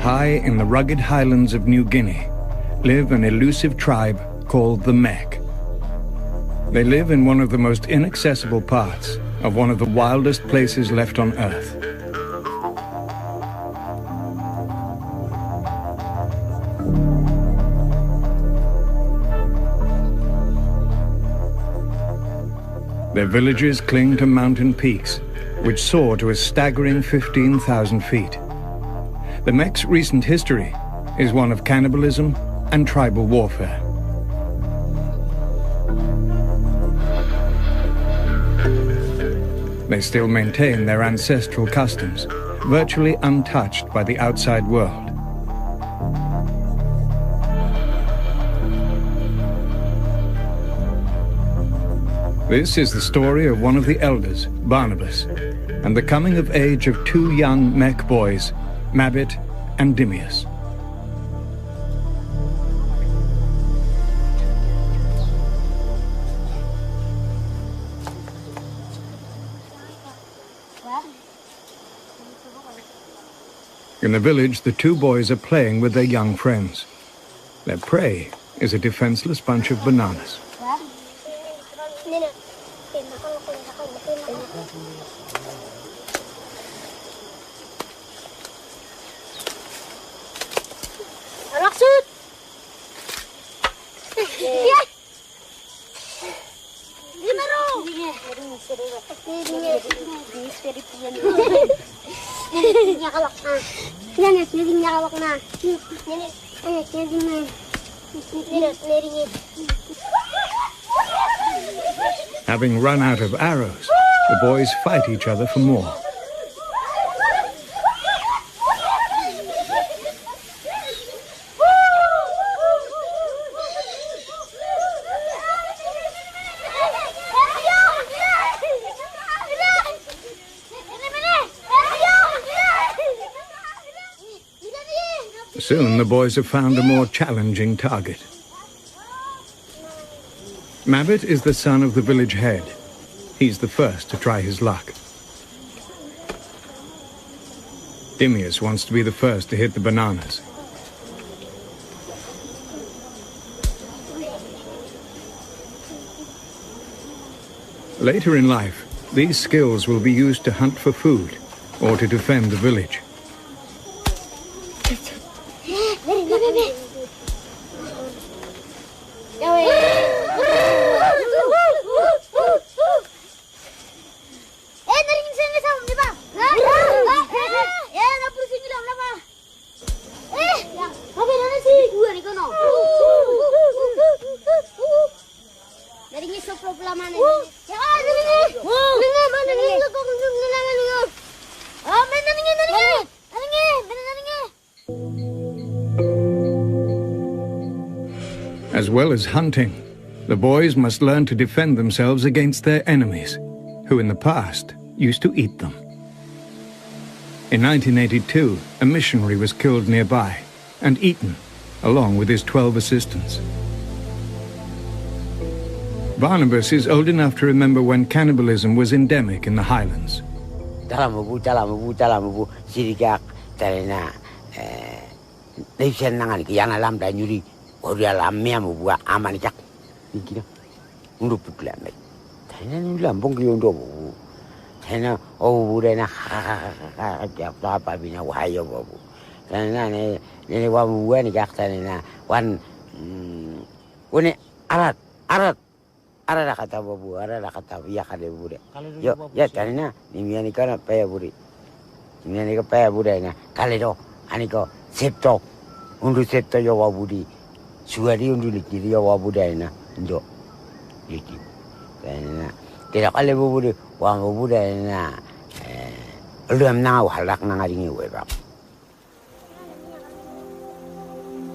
High in the rugged highlands of New Guinea live an elusive tribe called the Mech. They live in one of the most inaccessible parts of one of the wildest places left on Earth. Their villages cling to mountain peaks, which soar to a staggering 15,000 feet. The Mech's recent history is one of cannibalism and tribal warfare. They still maintain their ancestral customs, virtually untouched by the outside world. This is the story of one of the elders, Barnabas, and the coming of age of two young Mech boys, Mabit and Dimius. In the village, the two boys are playing with their young friends. Their prey is a defenseless bunch of bananas. Having run out of arrows, the boys fight each other for more. Soon the boys have found a more challenging target. Mabit is the son of the village head. He's the first to try his luck. Dimius wants to be the first to hit the bananas. Later in life, these skills will be used to hunt for food or to defend the village. As well as hunting, the boys must learn to defend themselves against their enemies, who in the past used to eat them. In 1982, a missionary was killed nearby and eaten, along with his 12 assistants. Barnabas is old enough to remember when cannibalism was endemic in the highlands.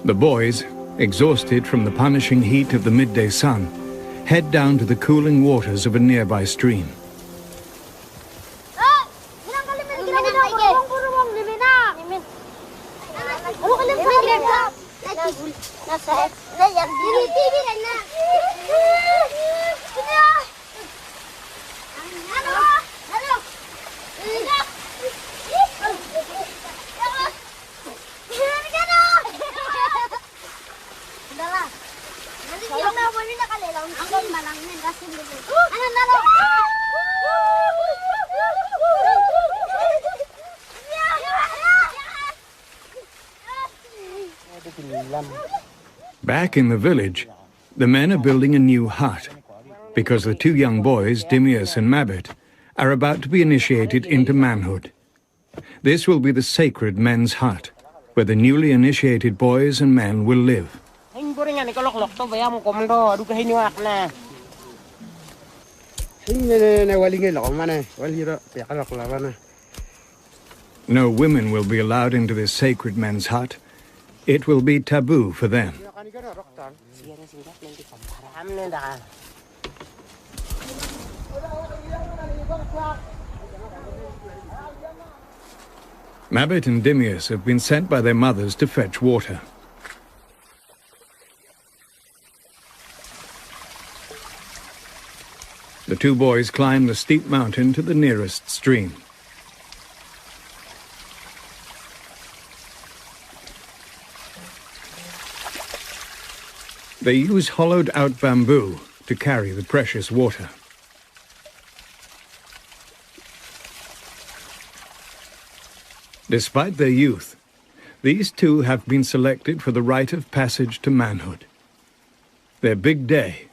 The boys, exhausted from the punishing heat of the midday sun, head down to the cooling waters of a nearby stream. Back in the village, the men are building a new hut because the two young boys, Dimius and Mabit, are about to be initiated into manhood. This will be the sacred men's hut, where the newly initiated boys and men will live. No women will be allowed into this sacred men's hut. It will be taboo for them. Mabit and Dimius have been sent by their mothers to fetch water. The two boys climb the steep mountain to the nearest stream. They use hollowed-out bamboo to carry the precious water. Despite their youth, these two have been selected for the rite of passage to manhood. Their big day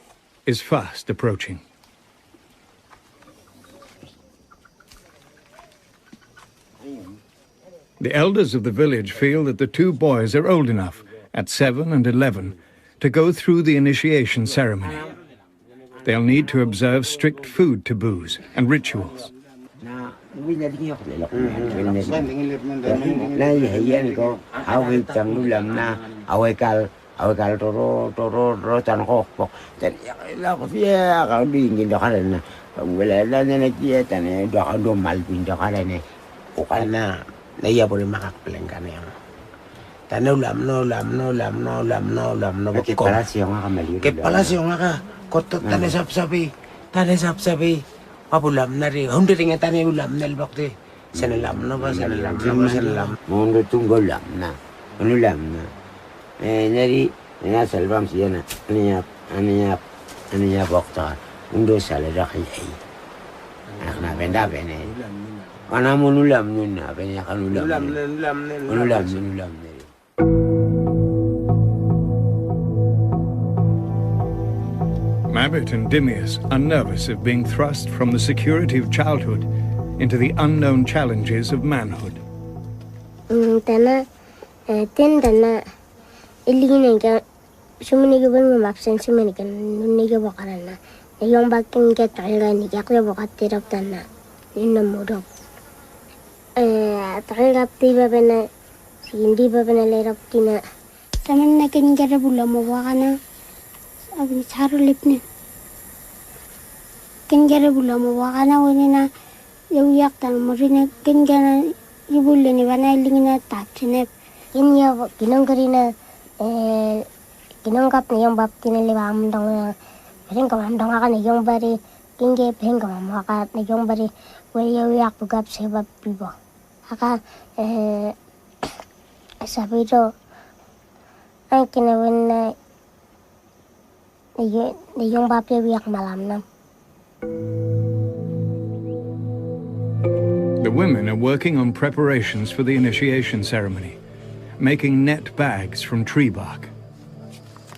is fast approaching. The elders of the village feel that the two boys are old enough, at 7 and 11, to go through the initiation ceremony. They'll need to observe strict food taboos and rituals. Papulam na rin. Hindi rin nga tayo ulam na bakti. Sanalam na ba? Sanalam. Mundo tunggu lam na. Anu lam na. Nari salvam siya na. Aniya bakta. Mundo salada kaya. Anak na benda bene. Kana munulam nun na. Benda kanulam. Unulam. Mabit and Dimius are nervous of being thrust from the security of childhood into the unknown challenges of manhood. Tana, iliniga, suminiga mo mapsan suminiga, nuniga bakarana. Yung baking get alani, yakya bakatirap tana, inamurok. Takirap tiba bana, hindi ba bana lerap tina. Taman na kinigara bula mo wakana. Abis haru lipne. Kengara bula mo wakana wini na yawiyak tan morina kengara ibulle ni bana lingina tapchine. Kenya kinong karina kinong kap ni yung bap kinali bam dong ring kam dong akan ni yung bari kenge peng kam maka ni yung bari wali yawiyak bugap sebab pibo. Aka sabi to ang kinawin na yung bapi wiyak malam na. The women are working on preparations for the initiation ceremony, making net bags from tree bark.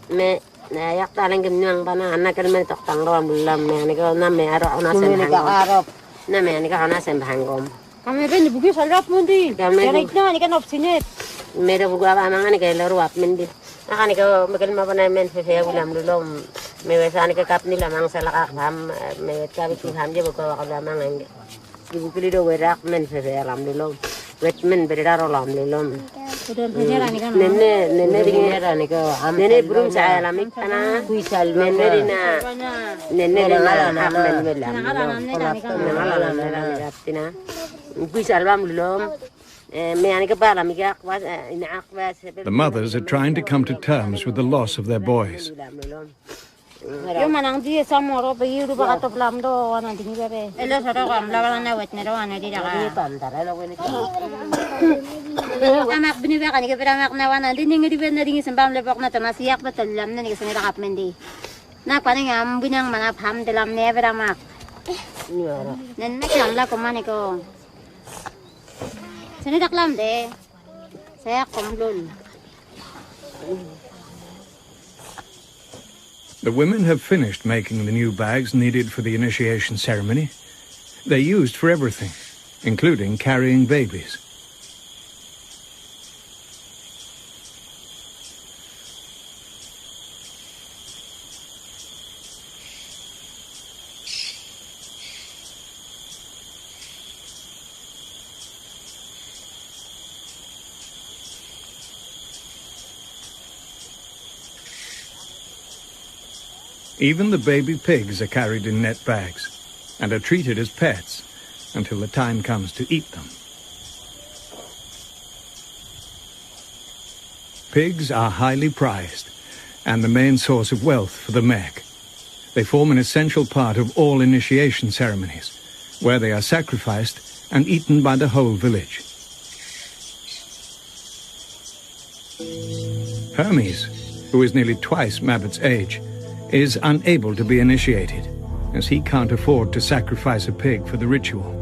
Me nayak talang ganyang bana anak kan me tokang rom lam me ni ko na me aro na sen hangom na me ni ka na sen hangom kami rin bugi salap mundi right na ni kan opsinet me do buga ba mangan ni kay laro ap mendi akan ko magal mabana men fe ulam lulom me wesan ka kap ni lamang sa lakak ham me ka bi ham je buka ka lamang ang di bukuli do werak men fe ram lulom wet men berida lam lulom nene dingera ni ko nene burum sa lamik ana kuisal nene dina ham men welam nala tina kuisal bam lulom. The mothers are trying to come to terms with the loss of their boys. Yung manang di samoro pa yuru ba katop lam do ana dingi bebe elo soro kam la na wet nero ana di daka amak bini ba kanike pera mak na wana dingi di ben na dingi sembam lebok na tamasiyak ba talam na ni kasani rakap mendi na kwaning am binang mana pham delam ne pera mak nen mek lam la ko maniko sini taklam de saya komlul The women have finished making the new bags needed for the initiation ceremony. They're used for everything, including carrying babies. Even the baby pigs are carried in net bags and are treated as pets until the time comes to eat them. Pigs are highly prized and the main source of wealth for the Mech. They form an essential part of all initiation ceremonies, where they are sacrificed and eaten by the whole village. Hermes, who is nearly twice Mabit's age, is unable to be initiated, as he can't afford to sacrifice a pig for the ritual.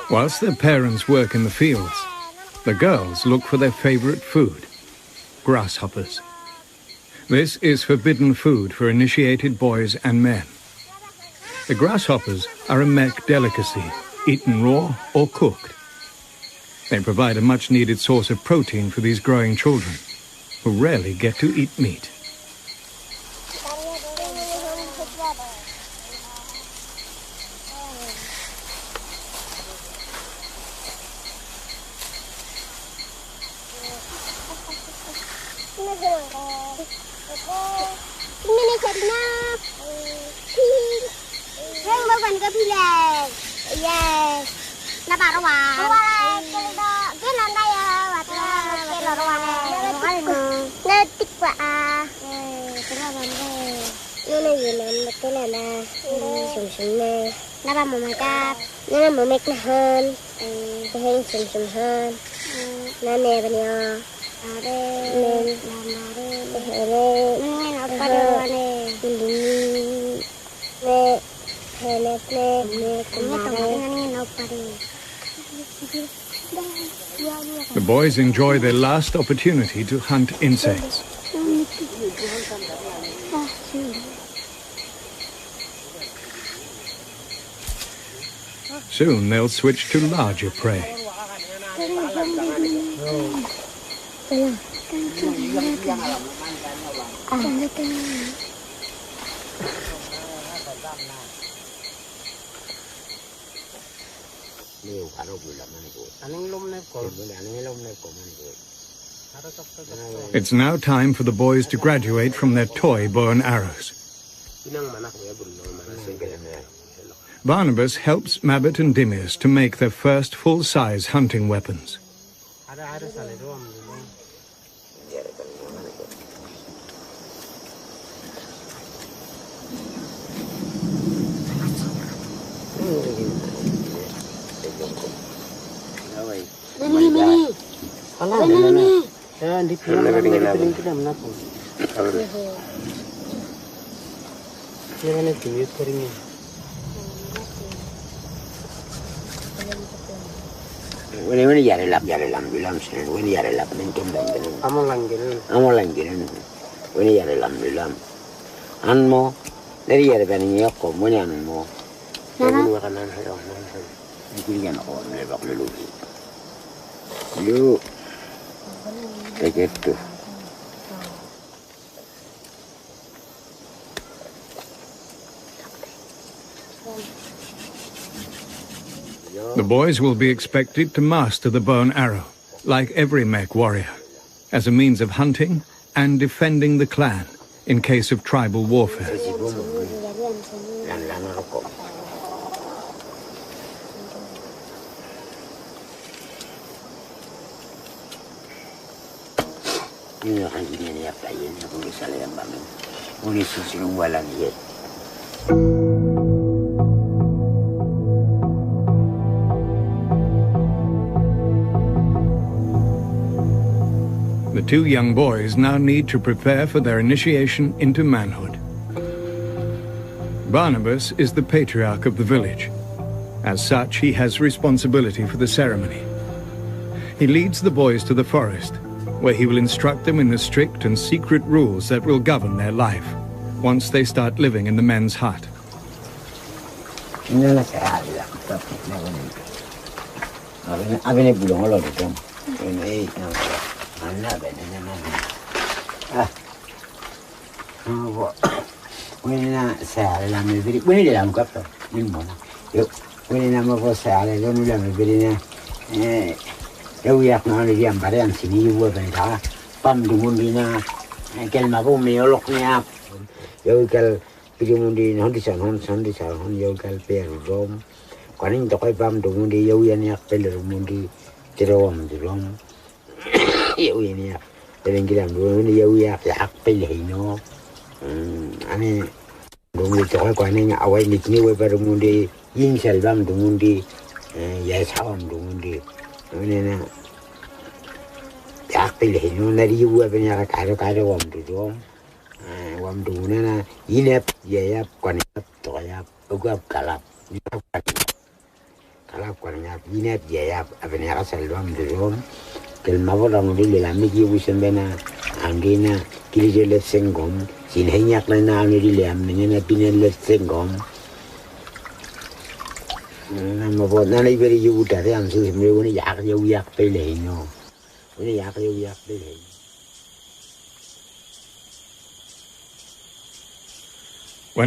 Whilst their parents work in the fields, the girls look for their favorite food, grasshoppers. This is forbidden food for initiated boys and men. The grasshoppers are a Mech delicacy, eaten raw or cooked. They provide a much-needed source of protein for these growing children, who rarely get to eat meat. The boys enjoy their last opportunity to hunt insects. Soon they'll switch to larger prey. It's now time for the boys to graduate from their toy bow and arrows. Barnabas helps Mabit and Dimius to make their first full-size hunting weapons. When you are lamb, when you are lamb, when you are lamb, and more, there you are venning your come when you are more. You take it too. The boys will be expected to master the bow and arrow, like every Mech warrior, as a means of hunting and defending the clan in case of tribal warfare. The two young boys now need to prepare for their initiation into manhood. Barnabas is the patriarch of the village. As such, he has responsibility for the ceremony. He leads the boys to the forest, where he will instruct them in the strict and secret rules that will govern their life once they start living in the men's hut. When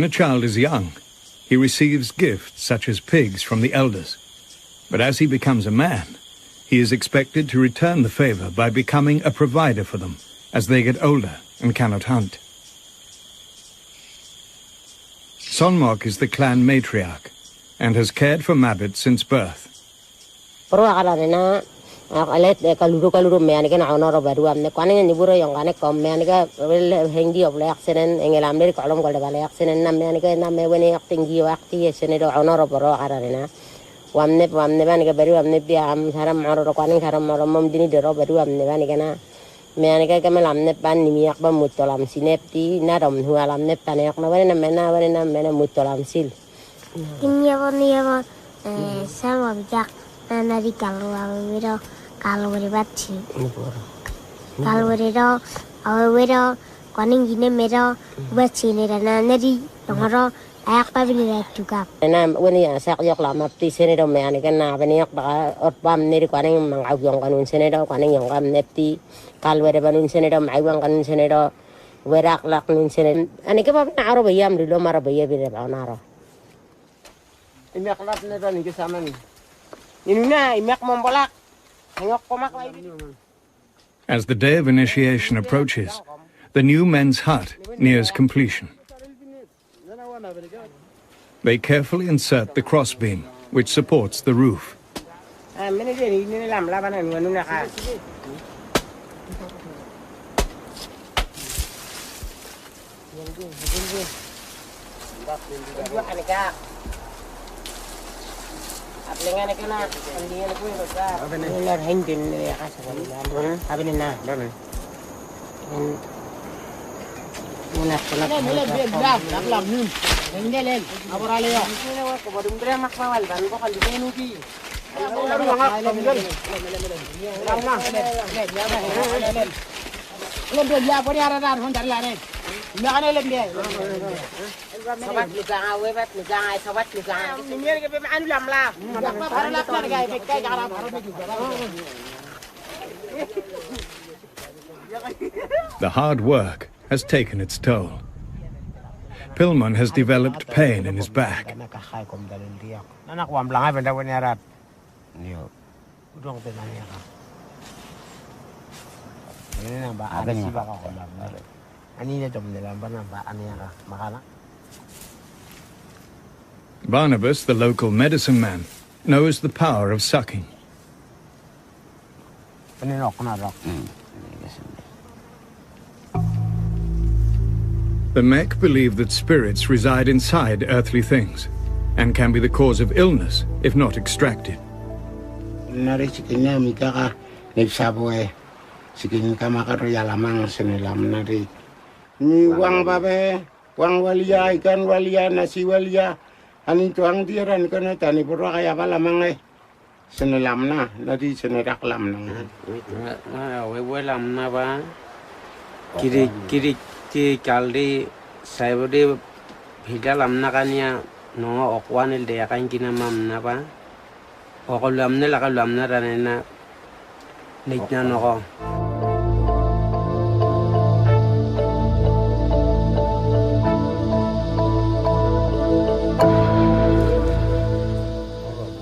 a child is young, he receives gifts such as pigs from the elders. But as he becomes a man, he is expected to return the favor by becoming a provider for them as they get older and cannot hunt. Sonmok is the clan matriarch and has cared for Mabit since birth. Kaluru meanikan honor baru amne kwaning ni buro yang kane kom meanika hengi of laksenen engelam dari kolom kolde bale aksenen nam meanika nam meweni aktingi wakti esene do honor baro ararena wamne meanika baru amne bi am saram maro kwaning saram maro mom dini dero baru amne meanika na meanika kamelam ne pan nimiak ba mutolam sinepti narom hualam ne panek na mena mutolam sil Kinyawa sama bijak nari kalau kalau berbaci kalau berdo awal berdo koning gini berdo baci ni rana nari dongoro ayak pa bini juga. Na wani asak yok lama pti sene do me ani kana bani yok ba otbam ni koning mangau yong kanun sene do koning yong kam nepti kalau berdo banun sene do mai wang kanun sene do werak lak nun sene ani ke ba na aro bayam dilo mara bayam bini ba naro. Imek lat ne do ni ke sama ni. Ini na imek mombolak. As the day of initiation approaches, the new men's hut nears completion. They carefully insert the crossbeam, which supports the roof. Lengan kena andingan aku yang besar. Ular hentin ya kasar. Apa ni na? Ular kena. Nak lam ni. Lengan len. Apa rale ya? Ini aku baru beri mak mawal dan aku kalau di nuki. Lem dia apa dia ada hontar lari. Nak ni lem dia. Sobat juga awet juga sobat juga. Ini ke anu lam lah. The hard work has taken its toll. Pilman has developed pain in his back. Barnabas, the local medicine man, knows the power of sucking. The Mech believe that spirits reside inside earthly things and can be the cause of illness if not extracted. Sikin kamakaro yalamang senelam nari. Ni wang babe, wang walia ikan walia nasi walia. Ani tuang tiran kana tani puro kaya balamang senelam na nari senerak lam nang. we lam na ba. Kiri kaldi saibode hida lam na kanya no okwan el de akan kina mam na ba. Okolam na lakalam na ranena. Nitna no.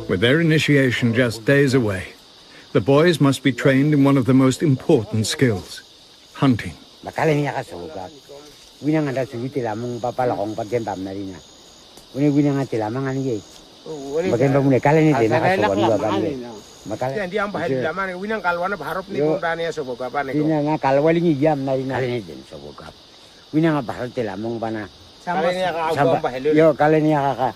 With their initiation just days away, the boys must be trained in one of the most important skills, hunting. Bakala niya ka sugat. Winang ada sugiti lamang papalakong pagkembam na rin na. Winang nga tilamang ani ye. Bagembam muna kala ni din nakasugan ba ba ni. Makala. Hindi ang bahal laman winang kalwana baharop ni kung tani sa bogaba ni ko. Dina nga kalwali ni yam na rin na rin din sa bogab. Winang nga bahal tilamang ba na. Kala niya ka ang bahal. Yo kala niya ka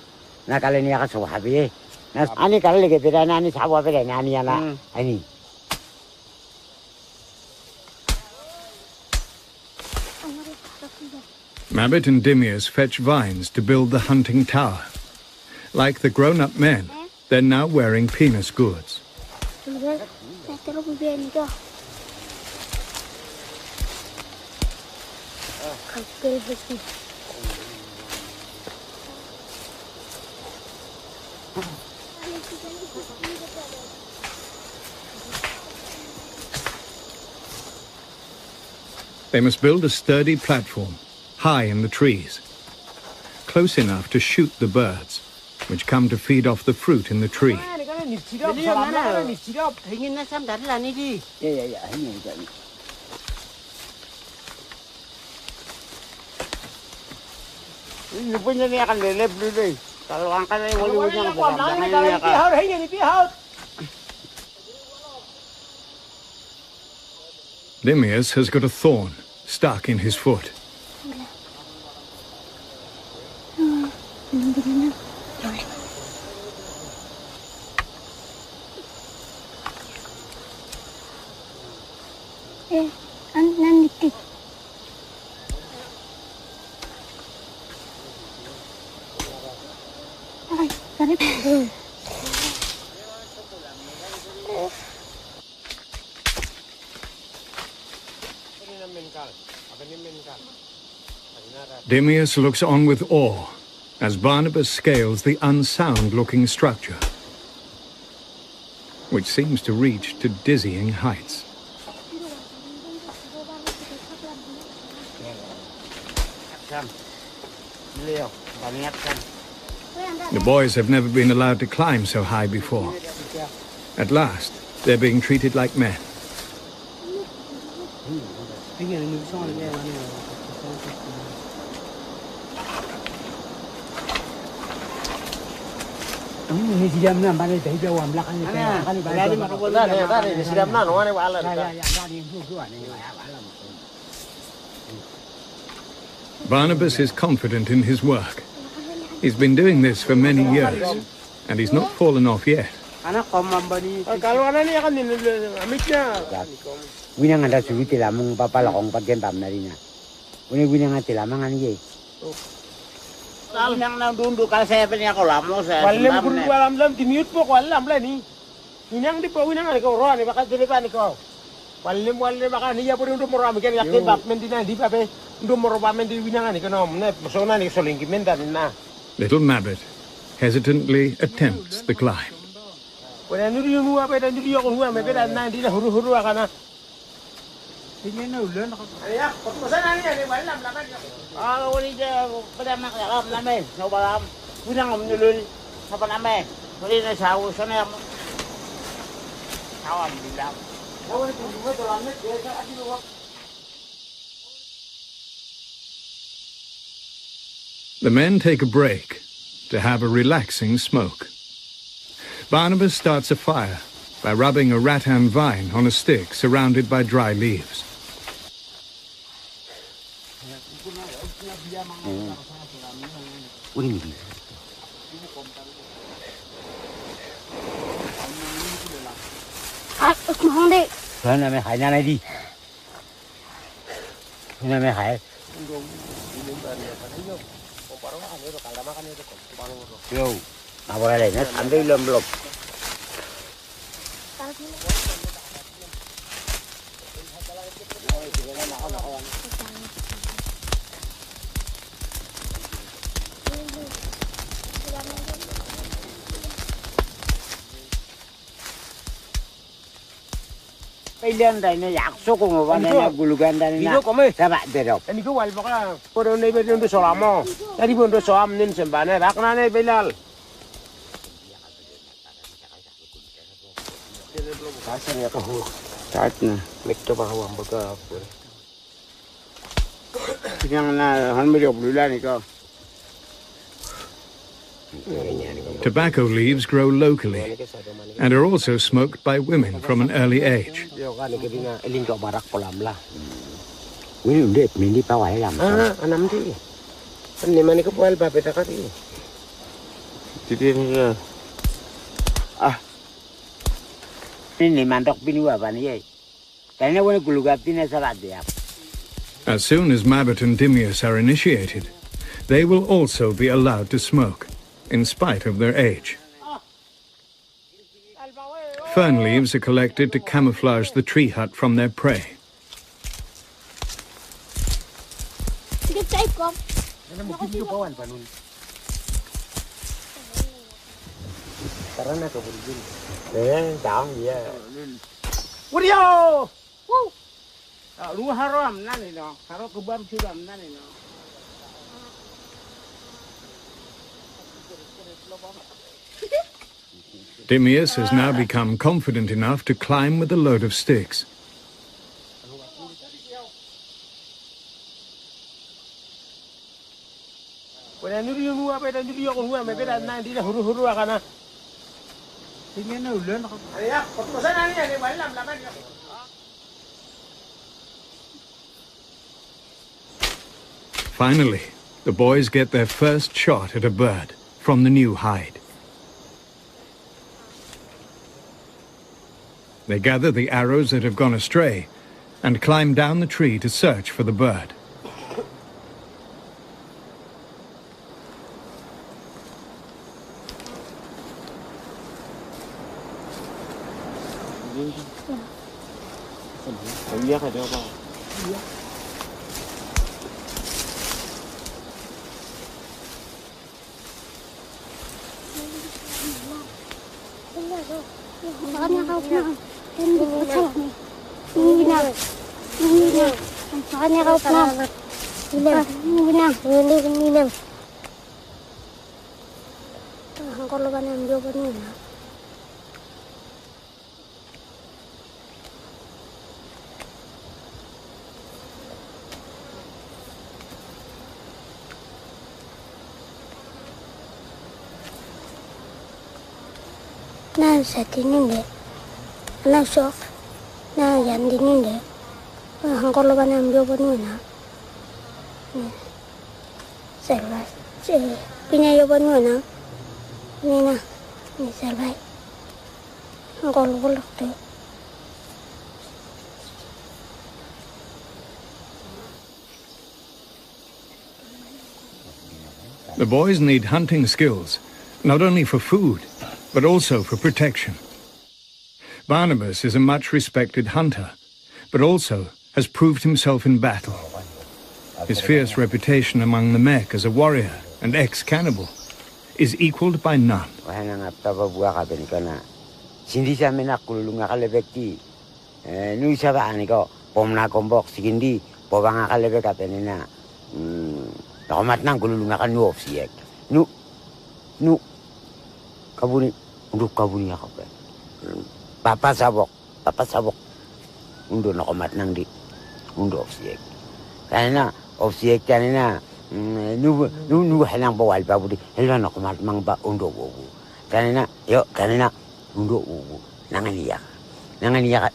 na kala niya ka suhabi eh. Ani kala ke pera na ani sawa pera na ani ana ani. Mabbit and Dimius fetch vines to build the hunting tower. Like the grown-up men, they're now wearing penis goods. They must build a sturdy platform, high in the trees, close enough to shoot the birds, which come to feed off the fruit in the tree. Dimius has got a thorn stuck in his foot. Dimius looks on with awe as Barnabas scales the unsound-looking structure, which seems to reach to dizzying heights. The boys have never been allowed to climb so high before. At last, they're being treated like men. Barnabas is confident in his work. He's been doing this for many years, and he's not fallen off yet. Winang ada sugiti lamang papalakong pagkembam na rin na. Winang nga tilamang ani ye. Nang dundu kala saya punya kolam saya. Walam guru walam lam dimute po walam lah ni. Winang di po winang ko ro ni baka dili pa ni ko. Walam baka niya po undu moro amikan yakin bab mendina di pape undu moro ba mendi winang ni kono ne persona ni solingi menda na. Little Mabbit hesitantly attempts the climb. Wala nuri nu apa dan nuri ko huwa me beda na di na huru kana. Tingin na ulan ako. Ayah, pagpasan na niya, walam laman. Wali dia pada mak dalam namen, no balam. Winang menulun apa namen. Wali na sawo sana. Sawam bilang. Wali tu juga dalam net dia ada luar. The men take a break to have a relaxing smoke. Barnabas starts a fire by rubbing a rattan vine on a stick surrounded by dry leaves. Sana me hai na đi. Yo, apa lagi? Ambil belum? Pilihan dah ni yakso kau ngawan ni gulugan dah ni. Video kami. Siapa dia? Ini kau wal baka. Kau ni betul tu solamo. Tadi pun tu solam ni sembana. Rakna ni bilal. Kasar ya kau. Kat ni. Mech tu bahawa baka. Yang na hanberi oblulah ni kau. Tobacco leaves grow locally and are also smoked by women from an early age. As soon as Mabit and Dimius are initiated, they will also be allowed to smoke, in spite of their age. Fern leaves are collected to camouflage the tree hut from their prey. Dimius has now become confident enough to climb with a load of sticks. Finally, the boys get their first shot at a bird from the new hide. They gather the arrows that have gone astray and climb down the tree to search for the bird. Na sa tininde, na sof, na yan dininde, ang koloban ang biyo na, salbay, pinayo na, nina, ni salbay, ang kololok to. The boys need hunting skills, not only for food, but also for protection. Barnabas is a much respected hunter, but also has proved himself in battle. His fierce reputation among the Mech as a warrior and ex-cannibal is equaled by none. Kabuni, untuk kabuni aku kan. Papa sabok, untuk nak komat nang di, untuk opsiek. Karena opsiek karena nu halang bawal babu di, hello nak komat mang ba untuk babu. Karena untuk babu, nanganiyak,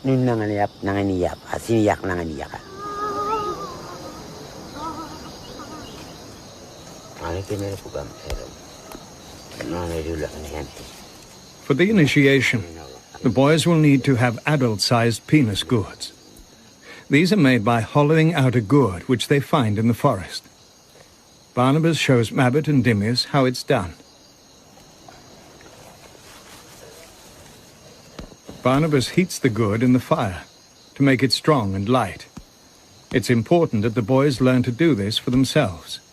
nun nanganiyak, asiniyak nanganiyak. Ani kena bukan serem. For the initiation, the boys will need to have adult-sized penis gourds. These are made by hollowing out a gourd which they find in the forest. Barnabas shows Mabbott and Dimius how it's done. Barnabas heats the gourd in the fire to make it strong and light. It's important that the boys learn to do this for themselves.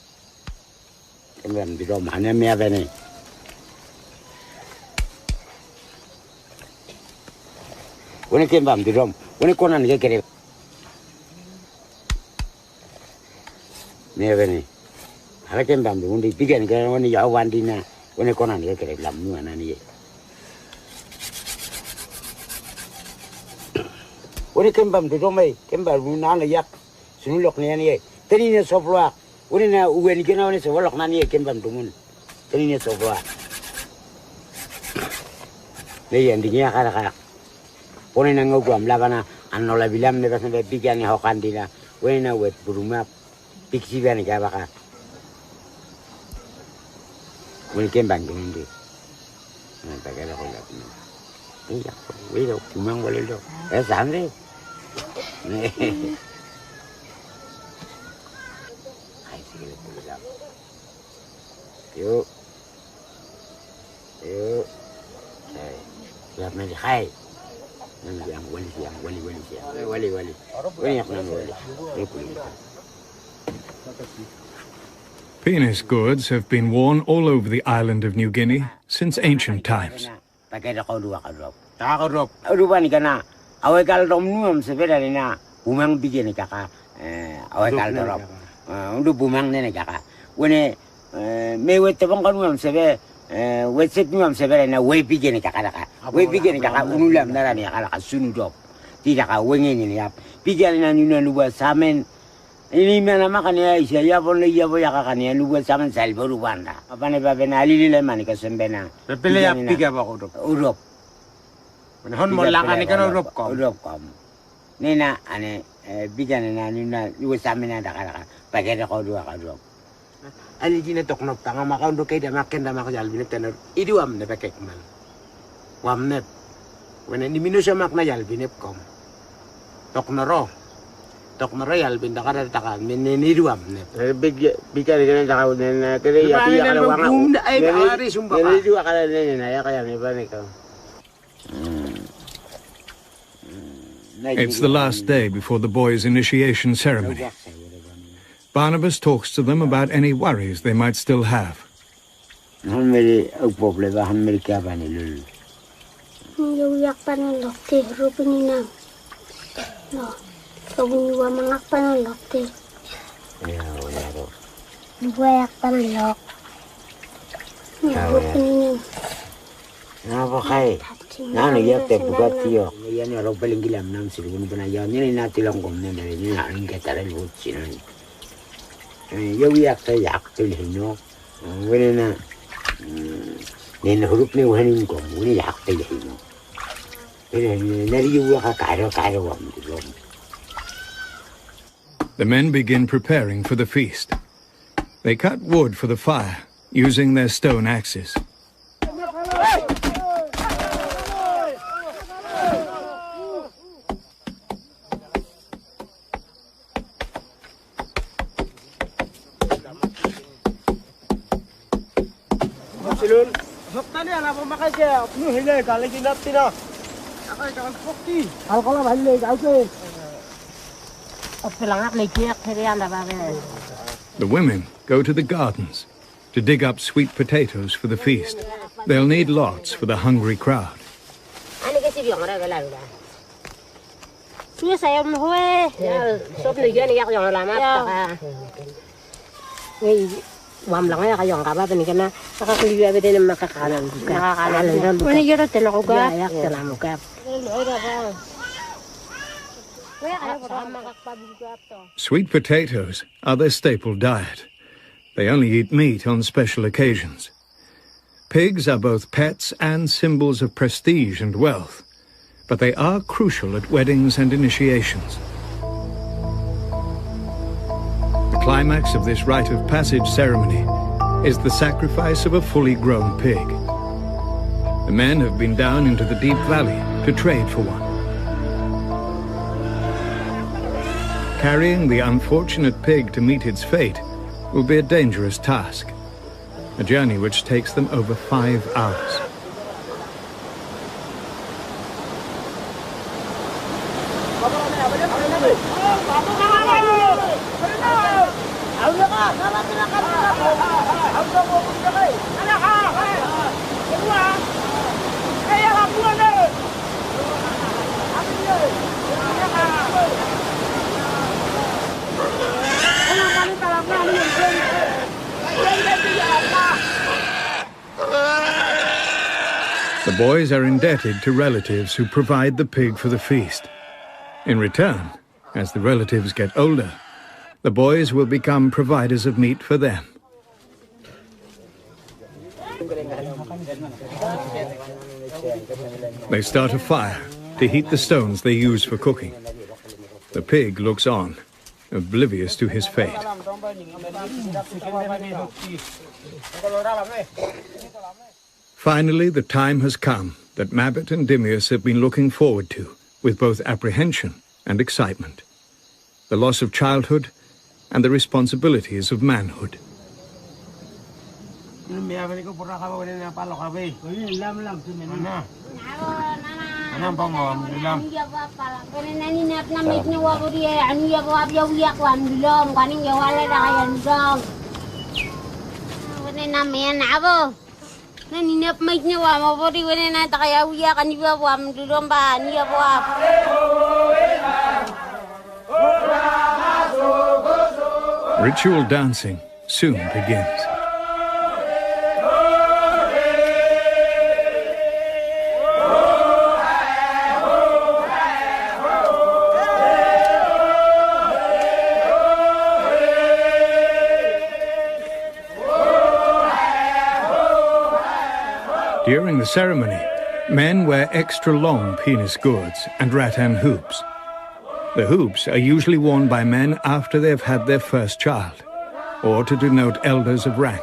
Uni kembam tu domai, kembam runa na yak, sunulok ni ani. Tadi ni soploak, uni na uwen kena uni soploak nani kembam tu mun. Tadi ni soploak. Ni yang dinya kara. Uni na ngogam labana, anola bilam ni pasal bikin ni hokan dila. Uni na wet burumap, piksi biar ni kaba. Uni kembam tu mun di. Nampak ada kau lagi. Iya, wih, cuma boleh dok. Sampai. Yuk, yuk, lihat nanti hai, nanti yang wali, yang wali. Penis gourds have been worn all over the island of New Guinea since ancient times. Pakai dah kau dua. Rupa ni kena. Awal kal dom nuam sebenarnya na bumang bikin ni kakak. Awal kal dorop. Untuk bumang ni kakak. Wene mewet tepung kan nuam sebe. Wetset nuam sebenarnya na we bikin ni kakak. We bikin ni kakak unulam nara ni kakak sunu dop. Tidak kau wengen ni ap. Bikin ni nuna nuba samen. Ini mana makan ya saya pun lagi apa ya kakak ni nuba samen salvo rubanda. Apa ni bapa ni alili le mani kesembena. Bepele ya bikin apa Urop. Hon molangan ni kan Urop kom. Nina ane bijan na nina luwe samina dakara. Pakai dah kau dua. Ali jine tok nok tanga maka untuk kaya makan dah makan jalbine tener. Itu am ne pakai kemal. Wam net. Wena ni minus mak na jalbine kom. Tok noro jalbine dakara takkan. Mene ni itu am ne. Bijan ni kan takau ne. Kaya ya dia kalau wang. Hari sumpah. Jadi dua kali ne ya kaya ni balik kau. It's the last day before the boys' initiation ceremony. Barnabas talks to them about any worries they might still have. Nana yak te buka tio. Ia ni orang paling gila nam sini pun pernah jauh ni nanti long kom ni ni nak ni kita dah lucu sini. Ia yak te yak tu ni no. Wena na ni huruf ni wahani kom. Wena yak te ni no. Wena ni nari yak karo wam. The men begin preparing for the feast. They cut wood for the fire using their stone axes. The women go to the gardens to dig up sweet potatoes for the feast. They'll need lots for the hungry crowd. Wam lang ya kayong kaba pa ni kana nakakaliwa ba din makakalan nakakalan wala yero teloga ya telamugap Sweet potatoes are their staple diet. They only eat meat on special occasions. Pigs are both pets and symbols of prestige and wealth, but they are crucial at weddings and initiations. The climax of this rite of passage ceremony is the sacrifice of a fully grown pig. The men have been down into the deep valley to trade for one. Carrying the unfortunate pig to meet its fate will be a dangerous task, a journey which takes them over 5 hours. The boys are indebted to relatives who provide the pig for the feast. In return, as the relatives get older, the boys will become providers of meat for them. They start a fire to heat the stones they use for cooking. The pig looks on, oblivious to his fate. Finally, the time has come that Mabbott and Dimius have been looking forward to with both apprehension and excitement. The loss of childhood and the responsibilities of manhood. Ritual dancing soon begins. During the ceremony, men wear extra long penis gourds and rattan hoops. The hoops are usually worn by men after they have had their first child, or to denote elders of rank.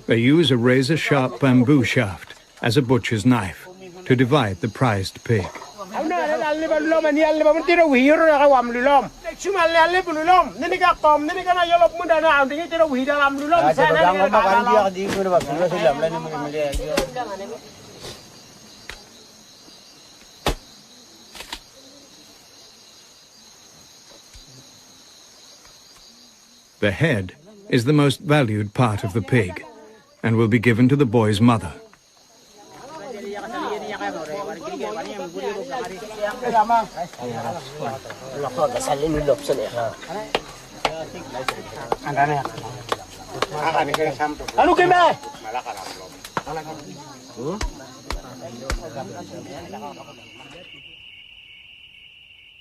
They use a razor-sharp bamboo shaft as a butcher's knife to divide the prized pig. The head is the most valued part of the pig and will be given to the boy's mother.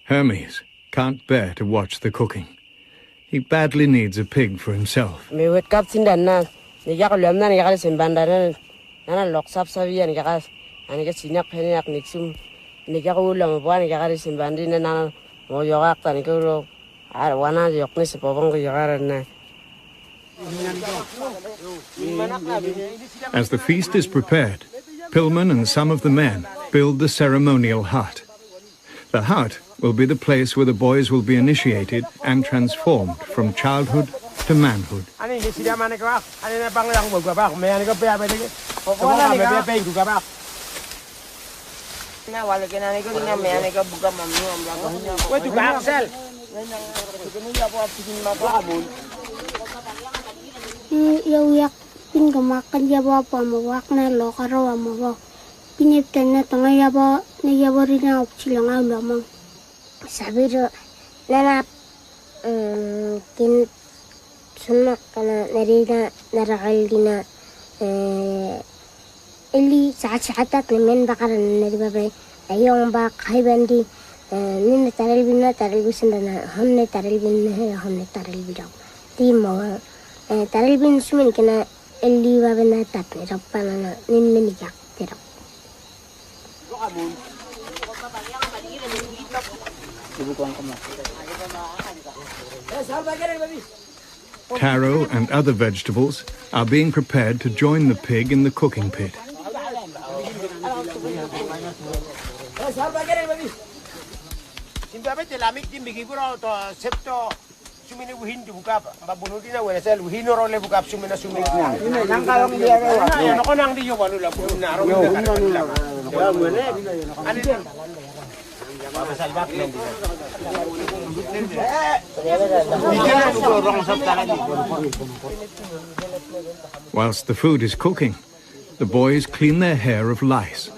Hermes can't bear to watch the cooking. He badly needs a pig for himself. As the feast is prepared, Pillman and some of the men build the ceremonial hut. The hut will be the place where the boys will be initiated and transformed from childhood to manhood. Sabiro nana kin sunak kana narida naragaldina اللي ساعات من بقرة نربى أيام باق هيبندي نين ترلبنا ترلبسنا هم ترلبنا هم ترلبنا تيمو ترلبين سمين كنا اللي بابنا تبني ربنا نين من يجاك ترى Taro and other vegetables are being prepared to join the pig in the cooking pit. Whilst the food is cooking, the boys clean their hair of lice.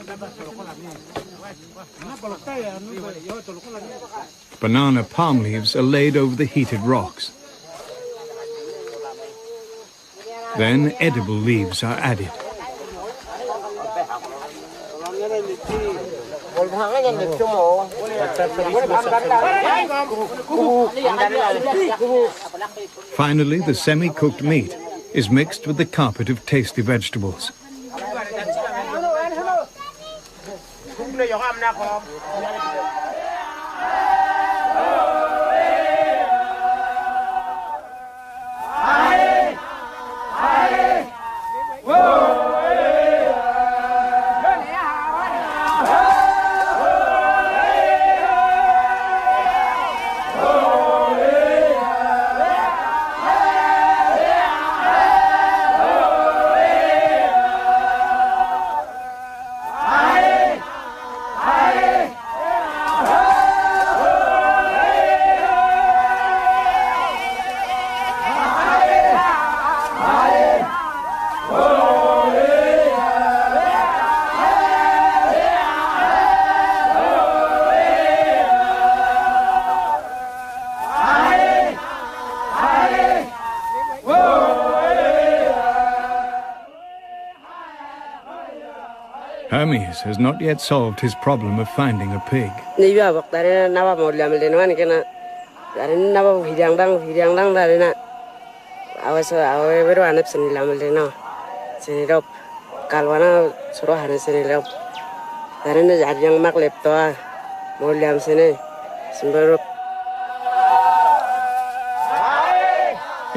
Banana palm leaves are laid over the heated rocks. Then edible leaves are added. Finally, the semi-cooked meat is mixed with the carpet of tasty vegetables. Hermes has not yet solved his problem of finding a pig.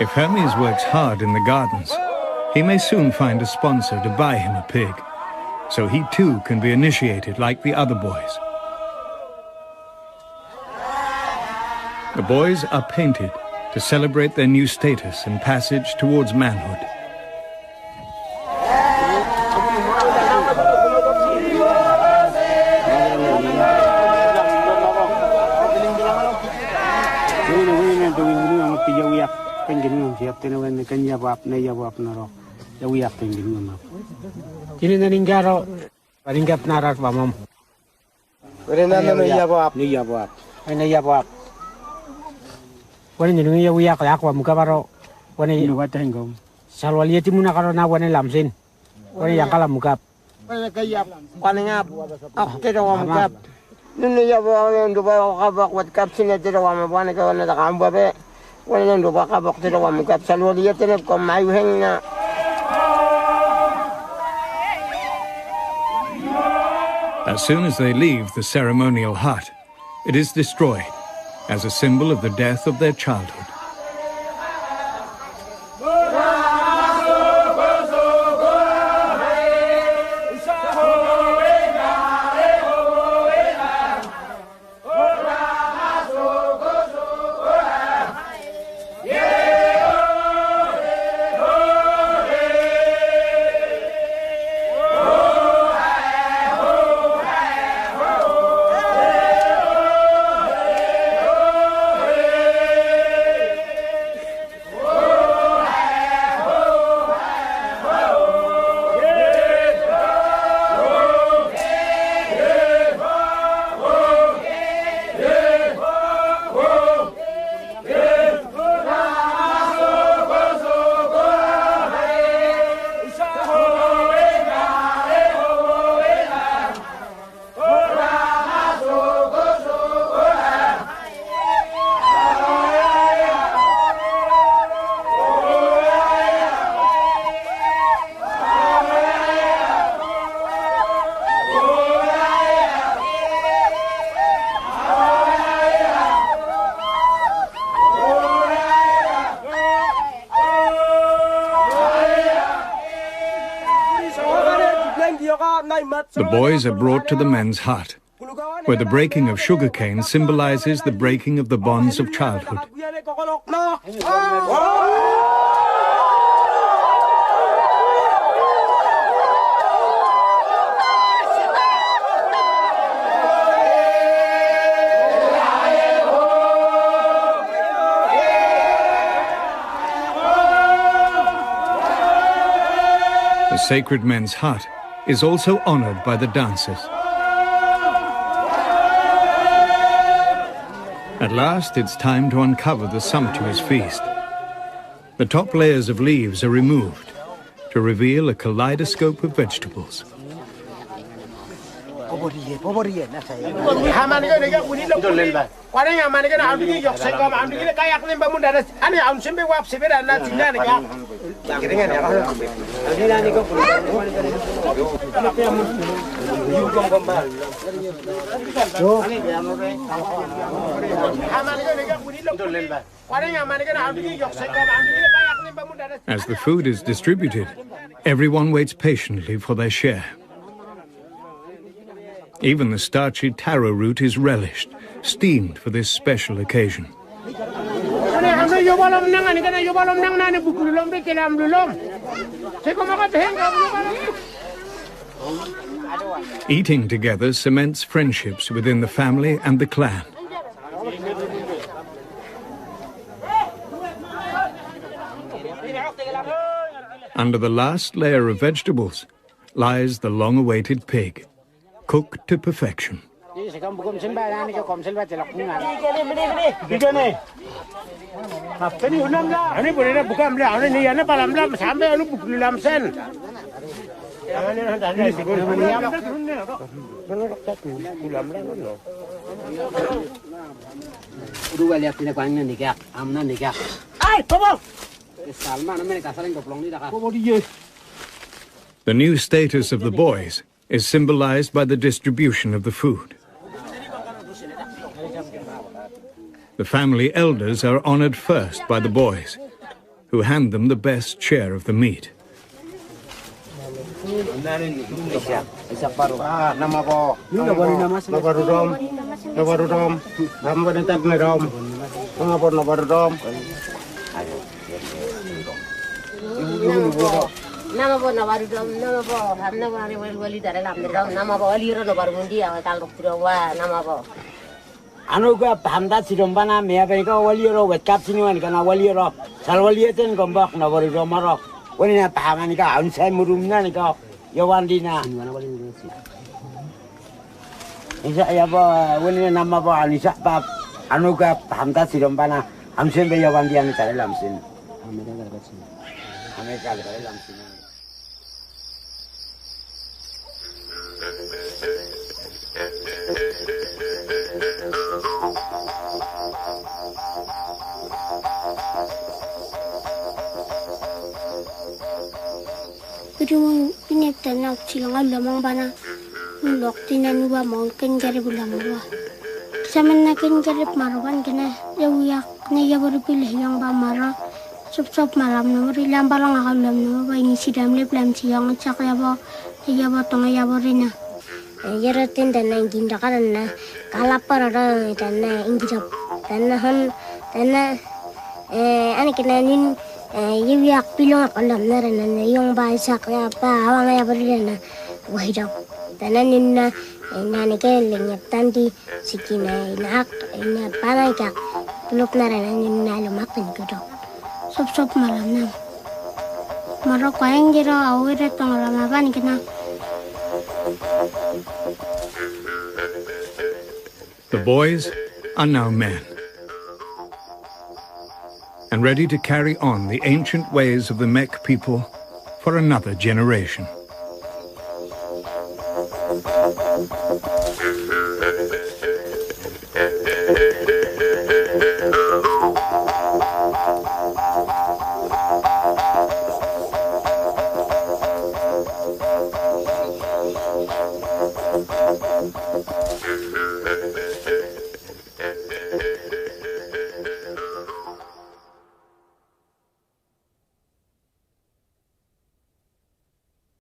If Hermes works hard in the gardens, he may soon find a sponsor to buy him a pig, so he too can be initiated like the other boys. The boys are painted to celebrate their new status and passage towards manhood. Ini naningaro, paringap narar pamam. Wala na yabap. Ni yabap. Ay na yabap. Wala ni yawiyak ako muka baro. Wala ni watengom. Salwaliyati muna karo na wala lamsin. Wala yang kala mukap. Wala kayap. Wala ngap. Tidak wa mukap. Nini yabap ndo ba kabak wat kapsin tidak wa mabane ka wala takamba be. Wala ndo ba kabak tidak wa mukap salwaliyati ne ko mayuheng na. As soon as they leave the ceremonial hut, it is destroyed as a symbol of the death of their childhood. The boys are brought to the men's hut, where the breaking of sugarcane symbolizes the breaking of the bonds of childhood. The sacred men's hut is also honored by the dancers. At last, it's time to uncover the sumptuous feast. The top layers of leaves are removed to reveal a kaleidoscope of vegetables. As the food is distributed, everyone waits patiently for their share. Even the starchy taro root is relished, steamed for this special occasion. Eating together cements friendships within the family and the clan. Under the last layer of vegetables lies the long-awaited pig, cooked to perfection. The new status of the boys is symbolized by the distribution of the food. The family elders are honored first by the boys, who hand them the best share of the meat. Nama po nabarudom, nama po, hamna po ari wali dari lam dom, nama po aliro no barundi ang kalok tirawa, nama po. Ano ka hamda sirombana mea beniko waliro wekap sinuan kana waliro salwalieten gombak nabarudom marok. Wani na pahamani ka unsai murumna ni ka yawandina. Isa ya po wani nama po anisa pa ano ka hamda sirombana hamsen be yawandian dari lamsin. Amerika dari lamsin. Kudung piniptan nak silang lamang bana ulok tinan wa mungkin garib lamwa. Saman nakin garib marwan kena yawiyak ne yabaru pilih yang bamara sop malam nomor ilang balang akal lam nomor ini sidam lep lam siang cak yabo tong yaborina. Yaratin dan ingin dakarana kalapar ada dan ingin dan han dan ani kena nin yawiyak pilong akal lam narana yung basak apa awang yaborina wahidam dan nin nani keling tanti sikina inak ina panai kak peluk narana nin nalumak ni kudo. Sop malam na. Marok kayang giro awir tong ramaban kena. The boys are now men and ready to carry on the ancient ways of the Mech people for another generation.